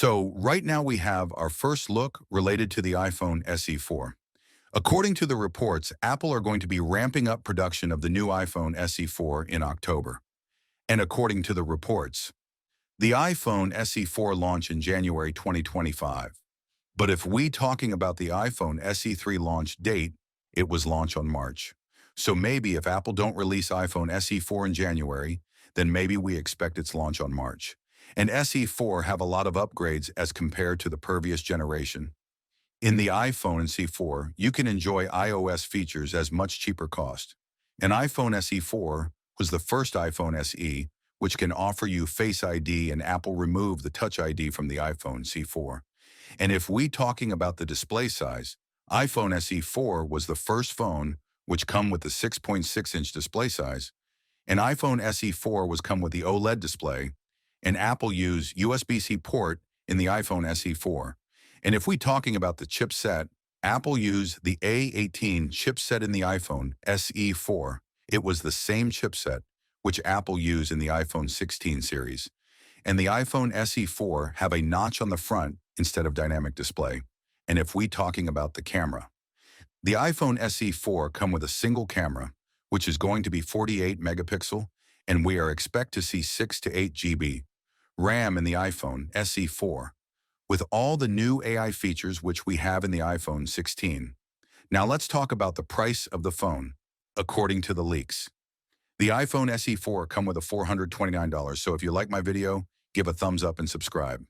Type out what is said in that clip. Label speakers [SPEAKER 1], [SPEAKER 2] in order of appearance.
[SPEAKER 1] So right now we have our first look related to the iPhone SE4. According to the reports, Apple are going to be ramping up production of the new iPhone SE4 in October. And according to the reports, the iPhone SE4 launch in January 2025. But if we talking about the iPhone SE3 launch date, it was launched on March. So maybe if Apple don't release iPhone SE4 in January, then maybe we expect its launch on March. And SE4 have a lot of upgrades as compared to the previous generation. In the iPhone SE4, you can enjoy iOS features as much cheaper cost. An iPhone SE4 was the first iPhone SE, which can offer you Face ID, and Apple removed the Touch ID from the iPhone SE4. And if we talking about the display size, iPhone SE4 was the first phone which come with the 6.6-inch display size, and iPhone SE4 was come with the OLED display, and Apple used USB-C port in the iPhone SE4. And if we talking about the chipset, Apple used the A18 chipset in the iPhone SE4. It was the same chipset which Apple used in the iPhone 16 series. And the iPhone SE4 have a notch on the front instead of dynamic display. And if we talking about the camera, the iPhone SE4 come with a single camera, which is going to be 48 megapixel, and we are expect to see 6 to 8 GB RAM in the iPhone SE4, with all the new AI features which we have in the iPhone 16. Now let's talk about the price of the phone. According to the leaks, the iPhone SE4 come with a $429, so if you like my video, give a thumbs up and subscribe.